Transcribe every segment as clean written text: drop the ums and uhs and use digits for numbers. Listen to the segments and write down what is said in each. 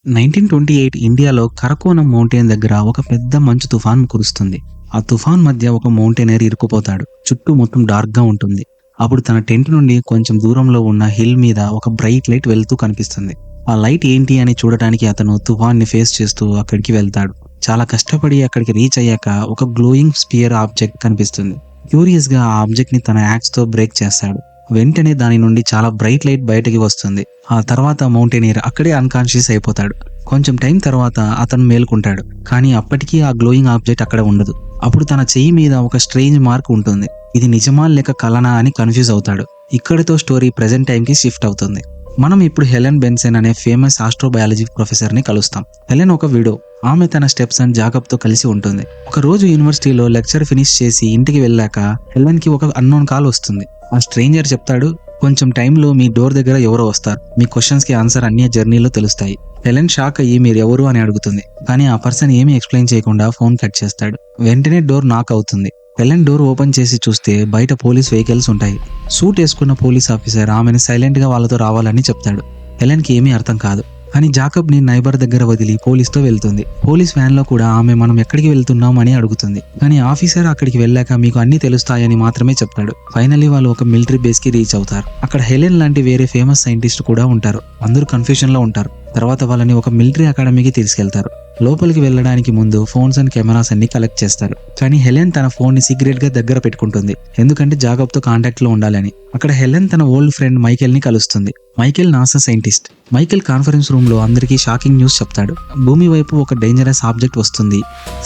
1928 ఇండియాలో కరకోనం మౌంటైన్ దగ్గర ఒక పెద్ద మంచు తుఫాన్ కురుస్తుంది. ఆ తుఫాన్ మధ్య ఒక మౌంటైనర్ ఇరుక్కుపోతాడు. చుట్టూ మొత్తం డార్క్ గా ఉంటుంది. అప్పుడు తన టెంట్ నుండి కొంచెం దూరంలో ఉన్న హిల్ మీద ఒక బ్రైట్ లైట్ వెళ్తూ కనిపిస్తుంది. ఆ లైట్ ఏంటి అని చూడటానికి అతను తుఫాన్ని ఫేస్ చేస్తూ అక్కడికి వెళ్తాడు. చాలా కష్టపడి అక్కడికి రీచ్ అయ్యాక ఒక గ్లోయింగ్ స్పియర్ ఆబ్జెక్ట్ కనిపిస్తుంది. క్యూరియస్ గా ఆ ఆబ్జెక్ట్ ని తన యాక్స్ తో బ్రేక్ చేస్తాడు. వెంటనే దాని నుండి చాలా బ్రైట్ లైట్ బయటకి వస్తుంది. ఆ తర్వాత మౌంటైనీర్ అక్కడే అన్కాన్షియస్ అయిపోతాడు. కొంచెం టైం తర్వాత అతను మేలుకుంటాడు. కానీ అప్పటికీ ఆ గ్లోయింగ్ ఆబ్జెక్ట్ అక్కడ ఉండదు. అప్పుడు తన చెయ్యి మీద ఒక స్ట్రేంజ్ మార్క్ ఉంటుంది. ఇది నిజమా లేక కలనా అని కన్ఫ్యూజ్ అవుతాడు. ఇక్కడితో స్టోరీ ప్రెజెంట్ టైం కి షిఫ్ట్ అవుతుంది. మనం ఇప్పుడు హెలెన్ బెన్సన్ అనే ఫేమస్ ఆస్ట్రోబయాలజీ ప్రొఫెసర్ ని కలుస్తాం. హెలెన్ ఒక విడో. ఆమె తన స్టెప్స్ అండ్ జాకబ్ తో కలిసి ఉంటుంది. ఒక రోజు యూనివర్సిటీలో లెక్చర్ ఫినిష్ చేసి ఇంటికి వెళ్ళాక హెలెన్ కి ఒక అన్నోన్ కాల్ వస్తుంది. ఆ స్ట్రేంజర్ చెప్తాడు, కొంచెం టైంలో మీ డోర్ దగ్గర ఎవరో వస్తారు. మీ క్వశ్చన్స్ కి ఆన్సర్ అన్ని జర్నీలో తెలుస్తాయి. హెలెన్ షాక్ అయ్యి మీరు ఎవరు అని అడుగుతుంది. కానీ ఆ పర్సన్ ఏమీ ఎక్స్ప్లెయిన్ చేయకుండా ఫోన్ కట్ చేస్తాడు. వెంటనే డోర్ నాక్ అవుతుంది. హెలెన్ డోర్ ఓపెన్ చేసి చూస్తే బయట పోలీస్ వెహికల్స్ ఉంటాయి. సూట్ వేసుకున్న పోలీస్ ఆఫీసర్ ఆమెను సైలెంట్ గా వాళ్ళతో రావాలని చెప్తాడు. హెలెన్ కి ఏమీ అర్థం కాదు. కానీ జాకబ్ ని నైబర్ దగ్గర వదిలి పోలీస్ తో వెళ్తుంది. పోలీస్ వ్యాన్ లో కూడా ఆమె మనం ఎక్కడికి వెళ్తున్నాం అని అడుగుతుంది. కానీ ఆఫీసర్ అక్కడికి వెళ్ళాక మీకు అన్ని తెలుస్తాయని మాత్రమే చెప్తాడు. ఫైనల్లీ వాళ్ళు ఒక మిలిటరీ బేస్ కి రీచ్ అవుతారు. అక్కడ హెలెన్ లాంటి వేరే ఫేమస్ సైంటిస్ట్ కూడా ఉంటారు. అందరూ కన్ఫ్యూజన్ లో ఉంటారు. తర్వాత వాళ్ళని ఒక మిలిటరీ అకాడమీకి తీసుకెళ్తారు. లోపలికి వెళ్ళడానికి ముందు ఫోన్స్ అండ్ కెమెరాస్ అన్ని కలెక్ట్ చేస్తారు. కానీ హెలెన్ తన ఫోన్ ని సీక్రెట్ గా దగ్గర పెట్టుకుంటుంది. ఎందుకంటే జాకబ్ తో కాంటాక్ట్ లో ఉండాలని. అక్కడ హెలెన్ తన ఓల్డ్ ఫ్రెండ్ మైకేల్ ని కలుస్తుంది. Michael NASA scientist. Michael conference room లో అందరికీ షాకింగ్ న్యూస్ చెప్తాడు. భూమి వైపు ఒక డేంజరస్ ఆబ్జెక్ట్ వస్తుంది.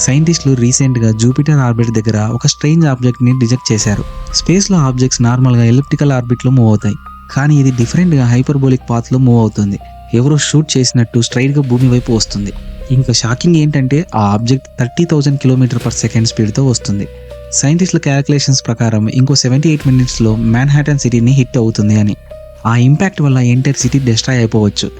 సైంటిస్టులు రీసెంట్ గా జూపిటర్ ఆర్బిట్ దగ్గర ఒక స్ట్రేంజ్ ఆబ్జెక్ట్ ని డిటెక్ట్ చేశారు. స్పేస్ లో ఆబ్జెక్ట్స్ నార్మల్ గా ఎలిప్టికల్ ఆర్బిట్ లో మూవ్ అవుతాయి. కానీ ఇది డిఫరెంట్ గా హైపర్బోలిక్ పాత్ లో మూవ్ అవుతుంది. ఎవరో షూట్ చేసినట్టు స్ట్రైట్ గా భూమి వైపు వస్తుంది. ఇంకా షాకింగ్ ఏంటంటే ఆ ఆబ్జెక్ట్ 30,000 km/s స్పీడ్తో వస్తుంది. సైంటిస్టుల క్యాలిక్యులేషన్స్ ప్రకారం ఇంకో 78 మినిట్స్లో మ్యాన్హాటన్ సిటీని హిట్ అవుతుంది అని. ఆ ఇంపాక్ట్ వల్ల ఎంటైర్ సిటీ డిస్ట్రాయ్ అయిపోవచ్చు.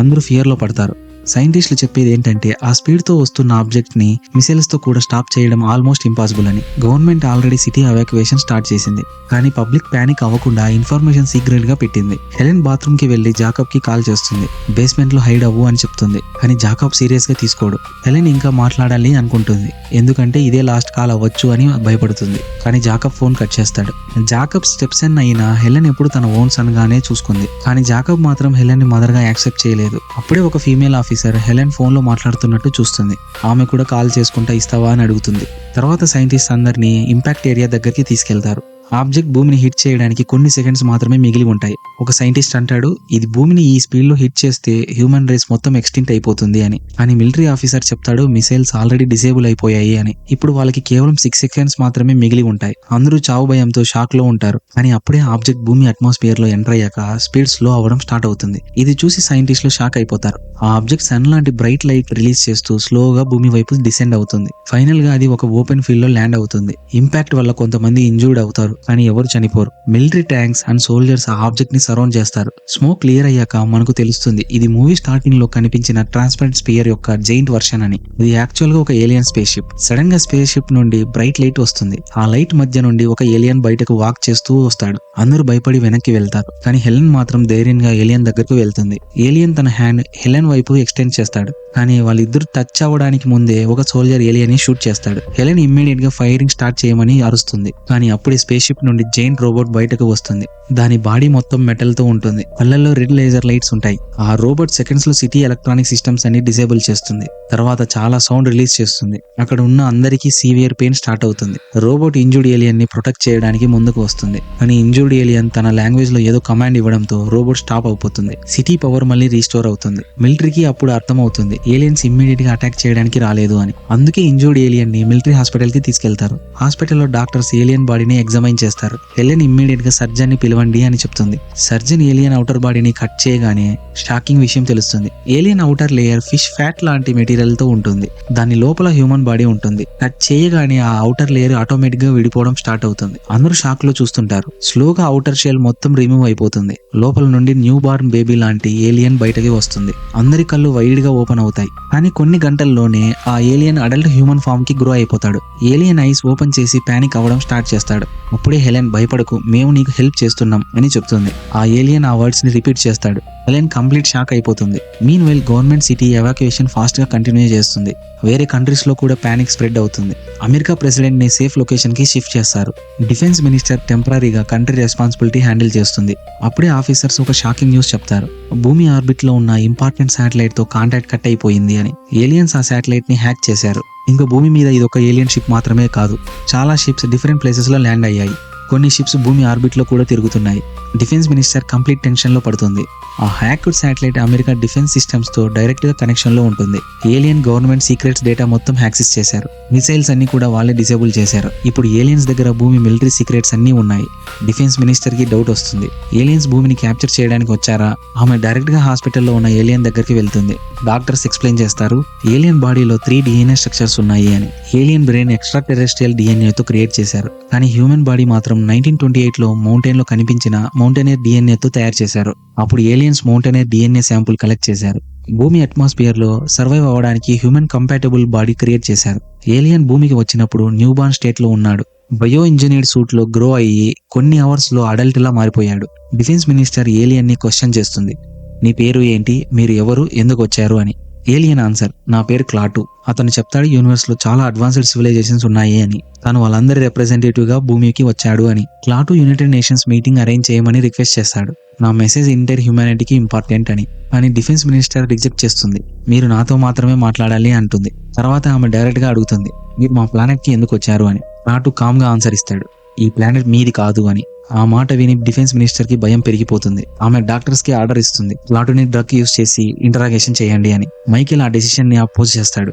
అందరూ ఫియర్లో పడతారు. సైంటిస్టులు చెప్పేది ఏంటంటే ఆ స్పీడ్తో వస్తున్న ఆబ్జెక్ట్ని మిసైల్స్తో కూడా స్టాప్ చేయడం ఆల్మోస్ట్ ఇంపాసిబుల్ అని. Government already city evacuation start చేసింది. కానీ పబ్లిక్ ప్యానిక్ అవ్వకుండా ఇన్ఫర్మేషన్ సీక్రెట్ గా పెట్టింది. హెలెన్ బాత్రూమ్ కి వెళ్లి జాకబ్ కి కాల్ చేస్తుంది. బేస్మెంట్ లో హైడ్ అవ్వు అని చెప్తుంది. కానీ జాకబ్ సీరియస్ గా తీసుకోడు. హెలెన్ ఇంకా మాట్లాడాలి అనుకుంటుంది. ఎందుకంటే ఇదే లాస్ట్ కాల్ అవ్వచ్చు అని భయపడుతుంది. కానీ జాకబ్ ఫోన్ కట్ చేస్తాడు. జాకబ్ స్టెప్స్ అయినా హెలెన్ ఎప్పుడు తన ఓన్ సన్ గానే చూసుకుంది. కానీ జాకబ్ మాత్రం హెలెన్ ని మదర్ గా యాక్సెప్ట్ చేయలేదు. అప్పుడే ఒక ఫీమేల్ ఆఫీసర్ హెలెన్ ఫోన్ లో మాట్లాడుతున్నట్టు చూస్తుంది. ఆమె కూడా కాల్ చేసుకుంటా ఇస్తావా అని అడుగుతుంది. తర్వాత సైంటిస్ట్ అందరినీ ఇంపాక్ట్ ఏరియా దగ్గరికి తీసుకెళ్తారు. ఆబ్జెక్ట్ భూమిని హిట్ చేయడానికి కొన్ని సెకండ్స్ మాత్రమే మిగిలి ఉంటాయి. ఒక సైంటిస్ట్ అంటాడు, ఇది భూమిని ఈ స్పీడ్ లో హిట్ చేస్తే హ్యూమన్ రేస్ మొత్తం ఎక్స్టింక్ట్ అయిపోతుంది అని. కానీ మిలిటరీ ఆఫీసర్ చెప్తాడు, మిసైల్స్ ఆల్రెడీ డిసేబుల్ అయిపోయాయి అని. ఇప్పుడు వాళ్ళకి కేవలం 6 సెకండ్స్ మాత్రమే మిగిలి ఉంటాయి. అందరూ చావు భయంతో షాక్ లో ఉంటారు. కానీ అప్పుడే ఆబ్జెక్ట్ భూమి అట్మాస్ఫియర్ లో ఎంటర్ అయ్యాక స్పీడ్ స్లో అవ్వడం స్టార్ట్ అవుతుంది. ఇది చూసి సైంటిస్టులు షాక్ అయిపోతారు. ఆ ఆబ్జెక్ట్ సన్ లాంటి బ్రైట్ లైట్ రిలీజ్ చేస్తూ స్లోగా భూమి వైపు డిసెండ్ అవుతుంది. ఫైనల్ గా అది ఒక ఓపెన్ ఫీల్డ్ లో ల్యాండ్ అవుతుంది. ఇంపాక్ట్ వల్ల కొంతమంది ఇంజూర్డ్ అవుతారు. కానీ ఎవరు చనిపోరు. మిలిటరీ ట్యాంక్స్ అండ్ సోల్జర్స్ ఆ ఆబ్జెక్ట్ ని సరౌండ్ చేస్తారు. స్మోక్ క్లియర్ అయ్యాక మనకు తెలుస్తుంది ఇది మూవీ స్టార్టింగ్ లో కనిపించిన ట్రాన్స్పరెంట్ స్పియర్ యొక్క జైంట్ వర్షన్ అని. ఇది యాక్చువల్ గా ఒక ఏలియన్ స్పేస్ షిప్. సడన్ గా స్పేస్ షిప్ నుండి బ్రైట్ లైట్ వస్తుంది. ఆ లైట్ మధ్య నుండి ఒక ఏలియన్ బయటకు వాక్ చేస్తూ వస్తాడు. అందరూ భయపడి వెనక్కి వెళ్తారు. కానీ హెలెన్ మాత్రం ధైర్యంగా ఏలియన్ దగ్గరకు వెళ్తుంది. ఏలియన్ తన హ్యాండ్ హెలెన్ వైపు ఎక్స్టెండ్ చేస్తాడు. కానీ వాళ్ళిద్దరు టచ్ అవ్వడానికి ముందే ఒక సోల్జర్ ఏలియన్ ని షూట్ చేస్తాడు. హెలెన్ ఇమ్మీడియట్ గా ఫైరింగ్ స్టార్ట్ చేయమని అరుస్తుంది. కానీ అప్పుడే స్పేస్ షిప్ నుండి జైంట్ రోబోట్ బయటకు వస్తుంది. దాని బాడీ మొత్తం మెటల్ తో ఉంటుంది. కళ్ళల్లో రెడ్ లేజర్ లైట్స్ ఉంటాయి. ఆ రోబోట్ సెకండ్స్ లో సిటీ ఎలక్ట్రానిక్ సిస్టమ్స్ అన్ని డిసేబుల్ చేస్తుంది. తర్వాత చాలా సౌండ్ రిలీజ్ చేస్తుంది. అక్కడ ఉన్న అందరికీ సీవియర్ పెయిన్ స్టార్ట్ అవుతుంది. రోబోట్ ఇంజూర్డ్ ఏలియన్ ని ప్రొటెక్ట్ చేయడానికి ముందుకు వస్తుంది. కానీ ఇంజూర్డ్ ఏలియన్ తన లాంగ్వేజ్ లో ఏదో కమాండ్ ఇవ్వడంతో రోబోట్ స్టాప్ అయిపోతుంది. సిటీ పవర్ మళ్ళీ రీస్టోర్ అవుతుంది. మిలిటరీకి అప్పుడు అర్థమవుతుంది ఏలియన్స్ ఇమ్మీడియట్ గా అటాక్ చేయడానికి రాలేదు అని. అందుకే ఇంజూర్డ్ ఏలియన్ ని మిలిటరీ హాస్పిటల్ కి తీసుకెళ్తారు. హాస్పిటల్లో డాక్టర్స్ ఏలియన్ బాడీని ఎగ్జామైన్ చేస్తారు. హెలెన్ ఇమ్మీడియట్ గా సర్జన్ ని పిలవండి అని చెప్తుంది. సర్జన్ ఏలియన్ అవుటర్ బాడీని కట్ చేయగానే షాకింగ్ విషయం తెలుస్తుంది. Alien outer layer fish fat లాంటి మెటీరియల్ తో ఉంటుంది. దాని లోపల హ్యూమన్ బాడీ ఉంటుంది. కట్ చేయగానే ఆ అవుటర్ లేయర్ ఆటోమేటిక్ గా విడిపోవడం స్టార్ట్ అవుతుంది. అందరూ షాక్ లో చూస్తుంటారు. స్లోగా అవుటర్ షెల్ మొత్తం రిమూవ్ అయిపోతుంది. లోపల నుండి న్యూ బార్న్ బేబీ లాంటి ఏలియన్ బయటకి వస్తుంది. అందరి కళ్ళు వైడ్ గా ఓపెన్ అవుతాయి. కానీ కొన్ని గంటల్లోనే ఆ ఏలియన్ అడల్ట్ హ్యూమన్ ఫామ్ కి గ్రో అయిపోతాడు. ఏలియన్ ఐస్ ఓపెన్ చేసి పానిక్ అవ్వడం స్టార్ట్ చేస్తాడు. అప్పుడు అప్పుడే హెలెన్ భయపడకు, మేము నీకు హెల్ప్ చేస్తున్నాం అని చెప్తుంది. ఆ ఏలియన్ ఆ వర్డ్స్ ని రిపీట్ చేస్తాడు. హెలెన్ కంప్లీట్ షాక్ అయిపోతుంది. Mean while government city evacuation fast గా కంటిన్యూ చేస్తుంది. వేరే కంట్రీస్ లో కూడా పానిక్ స్ప్రెడ్ అవుతుంది. అమెరికా ప్రెసిడెంట్ ని సేఫ్ లొకేషన్ కి షిఫ్ట్ చేస్తారు. డిఫెన్స్ మినిస్టర్ టెంపరీగా కంట్రీ రెస్పాన్సిబిలిటీ హ్యాండిల్ చేస్తుంది. అప్పుడే ఆఫీసర్స్ ఒక షాకింగ్ న్యూస్ చెప్తారు. భూమి ఆర్బిట్ లో ఉన్న ఇంపార్టెంట్ శాటిలైట్ తో కాంటాక్ట్ కట్ అయిపోయింది అని. ఏలియన్స్ ఆ శాటిలైట్ ని హ్యాక్ చేశారు. ఇంకా భూమి మీద ఇది ఒక ఏలియన్ షిప్ మాత్రమే కాదు, చాలా షిప్స్ డిఫరెంట్ ప్లేసెస్ లో ల్యాండ్ అయ్యాయి. కొన్ని షిప్స్ భూమి ఆర్బిట్ లో కూడా తిరుగుతున్నాయి. డిఫెన్స్ మినిస్టర్ కంప్లీట్ టెన్షన్ లో పడుతుంది. ఆ hacked satellite America defence systems తో డైరెక్ట్ గా కనెక్షన్ లో ఉంటుంది. ఏలియన్ గవర్నమెంట్ సీక్రెట్స్ డేటా మొత్తం యాక్సెస్ చేశారు. మిసైల్స్ అన్ని కూడా వాళ్ళే డిసేబుల్ చేశారు. ఇప్పుడు ఏలియన్స్ దగ్గర భూమి మిలిటరీ సీక్రెట్స్ అన్ని ఉన్నాయి. డిఫెన్స్ మినిస్టర్ కి డౌట్ వస్తుంది. ఏలియన్స్ భూమిని క్యాప్చర్ చేయడానికి వచ్చారా? ఆమె డైరెక్ట్ గా హాస్పిటల్లో ఉన్న ఏలియన్ దగ్గరికి వెళ్తుంది. డాక్టర్స్ ఎక్స్ప్లెయిన్ చేస్తారు, ఏలియన్ బాడీలో 3 DNA స్ట్రక్చర్స్ ఉన్నాయి అని. Alien brain extra terrestrial DNA తో క్రియేట్ చేశారు. కానీ హ్యూమన్ బాడీ మాత్రం 1928 లో మౌంటైన్ లో కనిపించిన మౌంటైనర్ DNA తో తయారు చేశారు. అప్పుడు aliens mountaineer DNA sample collect చేశారు. భూమి అట్మాస్ఫియర్ లో సర్వైవ్ అవ్వడానికి హ్యూమన్ కంపాటబుల్ బాడీ క్రియేట్ చేశారు. ఏలియన్ భూమికి వచ్చినప్పుడు న్యూబార్న్ స్టేట్ లో ఉన్నాడు. బయో ఇంజనీర్డ్ సూట్ లో గ్రో అయ్యి కొన్ని అవర్స్ లో అడల్ట్ లా మారిపోయాడు. డిఫెన్స్ మినిస్టర్ ఏలియన్ ని క్వశ్చన్ చేస్తుంది. నీ పేరు ఏంటి, మీరు ఎవరు, ఎందుకు వచ్చారు అని. ఏలియన్ ఆన్సర్, నా పేరు క్లాటు. అతను చెప్తాడు యూనివర్స్ లో చాలా అడ్వాన్స్డ్ సివిలైజేషన్స్ ఉన్నాయి అని. తను వాళ్ళందరి రిప్రజెంటేటివ్ గా భూమికి వచ్చాడు అని. Clot United nations meeting arrange చేయమని రిక్వెస్ట్ చేస్తాడు. నా మెసేజ్ ఇంటర్ హ్యూమానిటీకి ఇంపార్టెంట్ అని. కానీ డిఫెన్స్ మినిస్టర్ రిజెక్ట్ చేస్తుంది. మీరు నాతో మాత్రమే మాట్లాడాలి అంటుంది. తర్వాత ఆమె డైరెక్ట్ గా అడుగుతుంది, మీరు మా ప్లానెట్ కి ఎందుకు వచ్చారు అని. క్లాటు కామ్ గా ఆన్సర్ ఇస్తాడు, ఈ ప్లానెట్ మీది కాదు అని. ఆ మాట విని డిఫెన్స్ మినిస్టర్ కి భయం పెరిగిపోతుంది. ఆమె డాక్టర్స్ కి ఆర్డర్ ఇస్తుంది, క్లాటుని డ్రగ్ యూస్ చేసి ఇంటరాగేషన్ చేయండి అని. మైకేల్ ఆ డెసిషన్ ని అపోజ్ చేస్తాడు.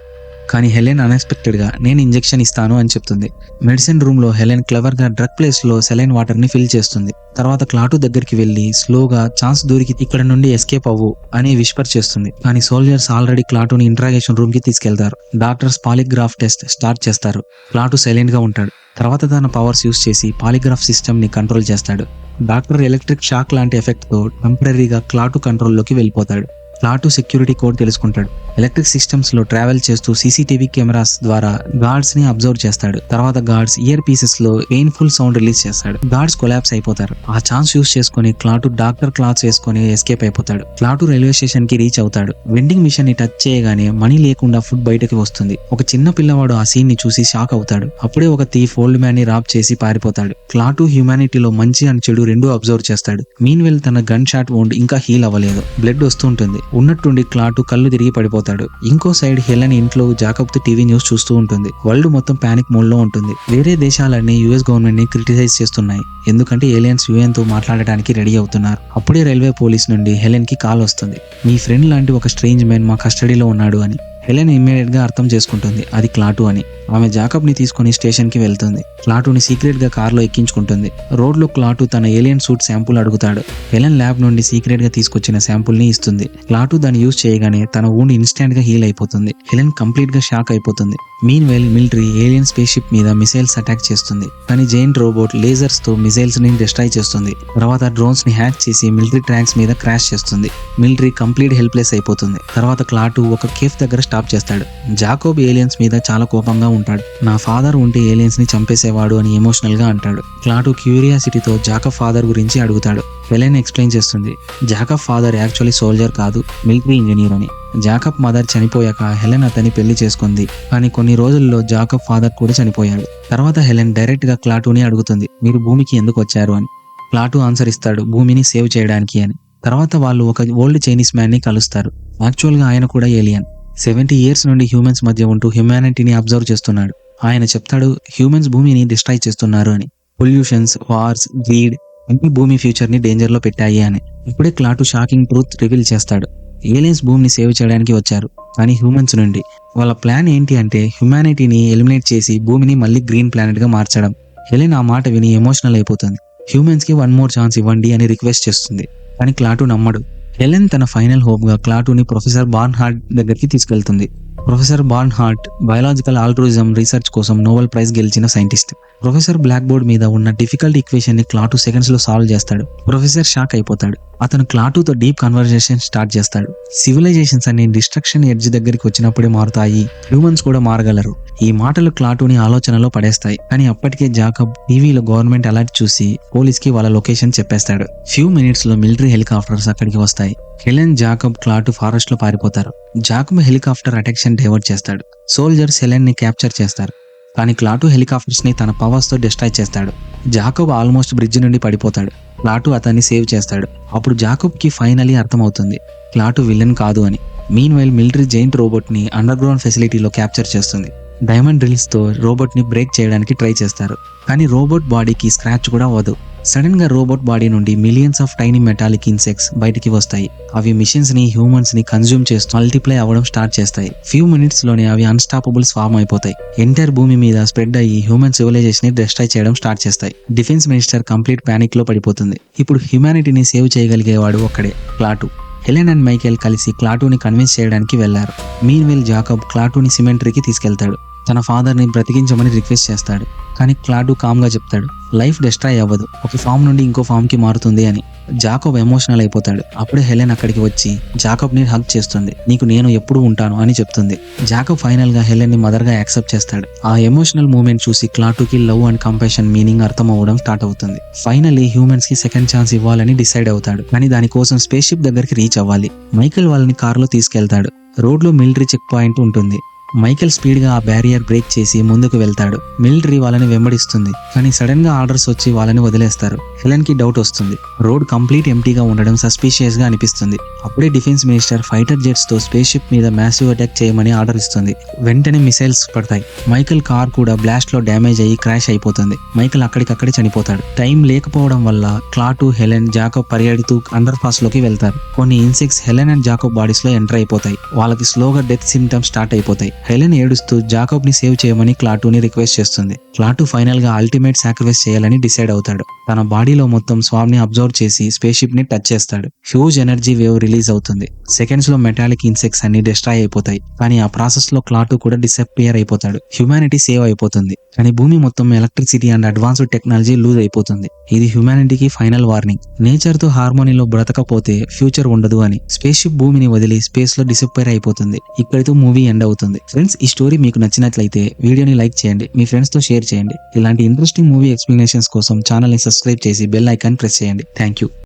కానీ హెలెన్ అన్ఎక్స్పెక్టెడ్ గా నేను ఇంజెక్షన్ ఇస్తాను అని చెప్తుంది. మెడిసిన్ రూమ్ లో హెలెన్ క్లవర్ గా డ్రగ్ ప్లేస్ లో సెలైన్ వాటర్ ని ఫిల్ చేస్తుంది. తర్వాత క్లాటు దగ్గరికి వెళ్లి స్లోగా ఛాన్స్ దొరికి ఇక్కడ నుండి ఎస్కేప్ అవ్వు అని విస్పర్ చేస్తుంది. కానీ సోల్జర్స్ ఆల్రెడీ క్లాటుని ఇంటరాగేషన్ రూమ్ కి తీసుకెళ్తారు. డాక్టర్స్ పాలిగ్రాఫ్ టెస్ట్ స్టార్ట్ చేస్తారు. క్లాటు సైలెంట్ గా ఉంటాడు. తర్వాత తన పవర్స్ యూస్ చేసి పాలిగ్రాఫ్ సిస్టమ్ ని కంట్రోల్ చేస్తాడు. డాక్టర్ ఎలక్ట్రిక్ షాక్ లాంటి ఎఫెక్ట్ తో టెంపరీగా క్లాటు కంట్రోల్లోకి వెళ్ళిపోతాడు. క్లాటు సెక్యూరిటీ కోడ్ తెలుసుకుంటాడు. ఎలక్ట్రిక్ సిస్టమ్స్ లో ట్రావెల్ చేస్తూ సీసీటీవీ కెమెరాస్ ద్వారా గార్డ్స్ ని అబ్జర్వ్ చేస్తాడు. తర్వాత గార్డ్స్ ఇయర్ పీసెస్ లో పెయిన్ఫుల్ సౌండ్ రిలీజ్ చేస్తాడు. గార్డ్స్ కొలాప్స్ అయిపోతారు. ఆ ఛాన్స్ యూస్ చేసుకుని క్లాటు డాక్టర్ క్లాత్స్ వేసుకుని ఎస్కేప్ అయిపోతాడు. క్లాటు రైల్వే స్టేషన్ కి రీచ్ అవుతాడు. వెండింగ్ మిషన్ ని టచ్ చేయగానే మనీ లేకుండా ఫుడ్ బయటకి వస్తుంది. ఒక చిన్న పిల్లవాడు ఆ సీన్ ని చూసి షాక్ అవుతాడు. అప్పుడే ఒక థీఫ్ ఓల్డ్ మ్యాన్ ని రాప్ చేసి పారిపోతాడు. క్లాటు హ్యూమానిటీలో మంచి అండ్ చెడు రెండూ అబ్జర్వ్ చేస్తాడు. మీన్ వెల్ తన గన్ షాట్ వౌండ్ ఇంకా హీల్ అవ్వలేదు. బ్లడ్ వస్తుంటుంది. ఉన్నట్టుండి క్లాటు కళ్ళు తిరిగి పడిపోతాడు. ఇంకో సైడ్ హెలెన్ ఇంట్లో జాకబ్ తో టీవీ న్యూస్ చూస్తూ ఉంటుంది. వరల్డ్ మొత్తం పానిక్ మోడ్ లో ఉంటుంది. వేరే దేశాలన్నీ యుఎస్ గవర్నమెంట్ ని క్రిటిసైజ్ చేస్తున్నాయి. ఎందుకంటే ఏలియన్స్ యుఎన్ తో మాట్లాడడానికి రెడీ అవుతున్నారు. అప్పుడే రైల్వే పోలీస్ నుండి హెలెన్ కి కాల్ వస్తుంది. మీ ఫ్రెండ్ లాంటి ఒక స్ట్రేంజ్ మ్యాన్ మా కస్టడీలో ఉన్నాడు అని. హెలెన్ ఇమ్మీడియట్ గా అర్థం చేసుకుంటుంది అది క్లాటు అని. ఆమె జాకబ్ ని తీసుకుని స్టేషన్ కి వెళ్తుంది. క్లాటుని సీక్రెట్ గా కార్ లో ఎక్కించుకుంటుంది. రోడ్ లో క్లాటు తన ఏలియన్ సూట్ శాంపుల్ అడుగుతాడు. హెలెన్ ల్యాబ్ నుండి సీక్రెట్ గా తీసుకొచ్చిన శాంపుల్ ని ఇస్తుంది. క్లాటు దాన్ని యూజ్ చేయగానే తన వూండ్ ఇన్స్టెంట్ గా హీల్ అయిపోతుంది. హెలెన్ కంప్లీట్ గా షాక్ అయిపోతుంది. Mean well military alien space ship మీద మిసైల్స్ అటాక్ చేస్తుంది. కానీ జైంట్ రోబోట్ లేజర్స్ తో మిసైల్స్ ని డిస్ట్రాయ్ చేస్తుంది. తర్వాత డ్రోన్స్ ని హ్యాక్ చేసి మిలిటరీ ట్యాంక్స్ మీద క్రాష్ చేస్తుంది. మిలిటరీ కంప్లీట్ హెల్ప్లెస్ అయిపోతుంది. తర్వాత క్లాటు ఒక కేఫ్ దగ్గర స్టాప్ చేస్తాడు. జాకోబ్ ఏలియన్స్ మీద చాలా కోపంగా ఉంటాడు. నా ఫాదర్ ఉంటే ఏలియన్స్ ని చంపేసేవాడు అని ఎమోషనల్ గా అంటాడు. క్లాటు క్యూరియాసిటీతో జాకబ్ ఫాదర్ గురించి అడుగుతాడు. హెలెన్ ఎక్స్ప్లెయిన్ చేస్తుంది, జాకబ్ ఫాదర్ యాక్చువల్లీ సోల్జర్ కాదు, మిలిటరీ ఇంజనీర్ అని. జాకబ్ మదర్ చనిపోయాక హెలెన్ అతన్ని పెళ్లి చేసుకుంది. కానీ కొన్ని రోజుల్లో జాకబ్ ఫాదర్ కూడా చనిపోయాడు. తర్వాత హెలెన్ డైరెక్ట్ గా క్లాటుని అడుగుతుంది, మీరు భూమికి ఎందుకు వచ్చారు అని. క్లాటు ఆన్సర్ ఇస్తాడు, భూమిని సేవ్ చేయడానికి అని. తర్వాత వాళ్ళు ఒక ఓల్డ్ చైనీస్ మ్యాన్ ని కలుస్తారు. యాక్చువల్ గా ఆయన కూడా ఏలియన్. 70 years నుండి హ్యూమన్స్ మధ్య ఉంటూ హ్యూమానిటీని అబ్జర్వ్ చేస్తున్నాడు. ఆయన చెప్తాడు, హ్యూమన్స్ భూమిని డిస్ట్రాయ్ చేస్తున్నారు అని. పొల్యూషన్స్, వార్స్, గ్రీడ్ అన్ని భూమి ఫ్యూచర్ ని డేంజర్ లో పెట్టాయి అని. ఇప్పుడే క్లాటు షాకింగ్ ట్రూత్ రివీల్ చేస్తాడు. ఏలియన్స్ భూమిని సేవ్ చేయడానికి వచ్చారు, కానీ హ్యూమన్స్ నుండి. వాళ్ళ ప్లాన్ ఏంటి అంటే హ్యూమానిటీని ఎలిమినేట్ చేసి భూమిని మళ్ళీ గ్రీన్ ప్లానెట్ గా మార్చడం. హెలెన్ ఆ మాట విని ఎమోషనల్ అయిపోతుంది. హ్యూమన్స్ కి 1 more ఛాన్స్ ఇవ్వండి అని రిక్వెస్ట్ చేస్తుంది. కానీ క్లాటు నమ్మడు. హెలెన్ తన ఫైనల్ హోప్ గా క్లాటుని ప్రొఫెసర్ బార్న్హార్ట్ దగ్గరికి తీసుకెళ్తుంది. ప్రొఫెసర్ బార్న్హార్ట్ బయాలజికల్ ఆల్ట్రూయిజం రీసెర్చ్ కోసం నోబెల్ ప్రైజ్ గెలిచిన సైంటిస్ట్. ప్రొఫెసర్ బ్లాక్ బోర్డ్ మీద ఉన్న డిఫికల్ట్ ఈక్వేషన్ ని క్లాటు సెకండ్స్ లో సాల్వ్ చేస్తాడు. ప్రొఫెసర్ షాక్ అయిపోతాడు. అతను క్లాటూతో డీప్ కన్వర్జేషన్ స్టార్ట్ చేస్తాడు. సివిలైజేషన్స్ అన్ని డిస్ట్రక్షన్ ఎడ్జ్ దగ్గరికి వచ్చినప్పుడే మారుతాయి, హ్యూమన్స్ కూడా మారగలరు. ఈ మాటలు క్లాటూని ఆలోచనలో పడేస్తాయి. కానీ అప్పటికే జాకబ్ టీవీలో గవర్నమెంట్ అలర్ట్ చూసి పోలీస్ కి వాళ్ళ లొకేషన్ చెప్పేస్తాడు. ఫ్యూ మినిట్స్ లో మిలిటరీ హెలికాప్టర్స్ అక్కడికి వస్తాయి. హెలెన్, జాకబ్, క్లాటు ఫారెస్ట్ లో పారిపోతారు. జాకబ్ హెలికాప్టర్ అటెన్షన్ డైవర్ట్ చేస్తాడు. సోల్జర్స్ హెలెన్ ని క్యాప్చర్ చేస్తారు. కానీ క్లాటు హెలికాప్టర్స్ ని తన పవర్స్ తో డిస్ట్రాయ్ చేస్తాడు. జాకబ్ ఆల్మోస్ట్ బ్రిడ్జ్ నుండి పడిపోతాడు. క్లాటు అతన్ని సేవ్ చేస్తాడు. అప్పుడు జాకబ్ కి ఫైనలీ అర్థమవుతుంది క్లాటు విలన్ కాదు అని. Mean while military giant robot ని అండర్ గ్రౌండ్ ఫెసిలిటీలో క్యాప్చర్ చేస్తుంది. డైమండ్ డ్రిల్స్ తో రోబోట్ ని బ్రేక్ చేయడానికి ట్రై చేస్తారు. కానీ రోబోట్ బాడీకి స్క్రాచ్ కూడా అవ్వదు. సడన్ గా రోబోట్ బాడీ నుండి millions of tiny metallic insects బయటికి వస్తాయి. అవి మిషన్స్ ని, హ్యూమన్స్ ని కన్జ్యూమ్ చేస్తూ మల్టిప్లై అవ్వడం స్టార్ట్ చేస్తాయి. ఫ్యూ మినిట్స్ లోనే అవి అన్స్టాపబుల్ స్వామ్ అయిపోతాయి. ఎంటైర్ భూమి మీద స్ప్రెడ్ అయ్యి హ్యూమన్ సివిలైజేషన్ ని డిస్ట్రాయ్ చేయడం స్టార్ట్ చేస్తాయి. డిఫెన్స్ మినిస్టర్ కంప్లీట్ పానిక్ లో పడిపోతుంది. ఇప్పుడు హ్యుమానిటీని సేవ్ చేయగలిగేవాడు ఒక్కడే, క్లాటు. హెలెన్ అండ్ మైకేల్ కలిసి క్లాటూని కన్విన్స్ చేయడానికి వెళ్లారు. మీన్వెల్ జాకబ్ క్లాటూని సిమెంటరీకి తీసుకెళ్తాడు. తన ఫాదర్ ని బ్రతికించమని రిక్వెస్ట్ చేస్తాడు. కానీ క్లాటు కామ్ గా చెప్తాడు లైఫ్ డిస్ట్రాయ్ అవ్వదు, ఒక ఫామ్ నుండి ఇంకో ఫామ్ కి మారుతుంది అని. జాకబ్ ఎమోషనల్ అయిపోతాడు. అప్పుడే హెలెన్ అక్కడికి వచ్చి జాకబ్ ని హగ్ చేస్తుంది. నీకు నేను ఎప్పుడు ఉంటాను అని చెప్తుంది. జాకబ్ ఫైనల్ గా హెలెన్ ని మదర్ గా యాక్సెప్ట్ చేస్తాడు. ఆ ఎమోషనల్ మూమెంట్ చూసి క్లాటుకి లవ్ అండ్ కంపాషన్ మీనింగ్ అర్థం అవ్వడం స్టార్ట్ అవుతుంది. ఫైనల్లీ హ్యూమన్స్ కి సెకండ్ ఛాన్స్ ఇవ్వాలని డిసైడ్ అవుతాడు. కానీ దానికోసం స్పేస్ షిప్ దగ్గరికి రీచ్ అవ్వాలి. మైకేల్ వాళ్ళని కారులో తీసుకెళ్తాడు. రోడ్ లో మిలిటరీ చెక్ పాయింట్ ఉంటుంది. మైకేల్ స్పీడ్ గా ఆ బ్యారియర్ బ్రేక్ చేసి ముందుకు వెళ్తాడు. మిలిటరీ వాళ్ళని వెంబడిస్తుంది. కానీ సడన్ గా ఆర్డర్స్ వచ్చి వాళ్ళని వదిలేస్తారు. హెలెన్ కి డౌట్ వస్తుంది. రోడ్ కంప్లీట్ ఎంటీగా ఉండడం సస్పీషియస్ గా అనిపిస్తుంది. అప్పుడే డిఫెన్స్ మినిస్టర్ ఫైటర్ జెట్స్ తో స్పేస్ షిప్ మీద మ్యాసివ్ అటాక్ చేయమని ఆర్డర్ ఇస్తుంది. వెంటనే మిసైల్స్ పడతాయి. మైకేల్ కార్ కూడా బ్లాస్ట్ లో డ్యామేజ్ అయ్యి క్రాష్ అయిపోతుంది. మైకేల్ అక్కడికక్కడే చనిపోతాడు. టైం లేకపోవడం వల్ల క్లాటు, హెలెన్, జాకబ్ పరిగెడుతూ అండర్ పాస్ లోకి వెళ్తారు. కొన్ని insects Helen and Jacob bodies లో ఎంటర్ అయిపోతాయి. వాళ్ళకి స్లోగా డెత్ సిమ్టమ్స్ స్టార్ట్ అయిపోతాయి. హెలెన్ ఏడుస్తూ జాకబ్ ని సేవ్ చేయమని క్లాటూని రిక్వెస్ట్ చేస్తుంది. క్లాటు ఫైనల్ గా అల్టిమేట్ సాక్రిఫైస్ చేయాలని డిసైడ్ అవుతాడు. తన బాడీలో మొత్తం స్వామ్ ని అబ్జర్వ్ చేసి స్పేస్ షిప్ ని టచ్ చేస్తాడు. హ్యూజ్ ఎనర్జీ వేవ్ రిలీజ్ అవుతుంది. సెకండ్స్ లో మెటాలిక్ ఇన్సెక్ట్స్ అన్ని డిస్ట్రాయ్ అయిపోతాయి. కానీ ఆ ప్రాసెస్ లో క్లాటు కూడా డిసపియర్ అయిపోతాడు. హ్యుమానిటీ సేవ్ అయిపోతుంది. కానీ భూమి మొత్తం electricity and advanced technology lose అయిపోతుంది. ఇది హ్యుమానిటీకి ఫైనల్ వార్నింగ్. నేచర్ తో హార్మోనీలో బ్రతకపోతే ఫ్యూచర్ ఉండదు అని. స్పేస్ షిప్ భూమిని వదిలి స్పేస్ లో డిసపియర్ అయిపోతుంది. ఇక్కడితో మూవీ ఎండ్ అవుతుంది. ఫ్రెండ్స్, ఈ స్టోరీ మీకు నచ్చినట్లయితే వీడియోని లైక్ చేయండి, మీ ఫ్రెండ్స్ తో షేర్ చేయండి. ఇలాంటి ఇంట్రెస్టింగ్ మూవీ ఎక్స్ప్లెనేషన్స్ కోసం ఛానల్ ని సబ్స్క్రైబ్ చేసి బెల్ ఐకాన్ ప్రెస్ చేయండి. Thank you.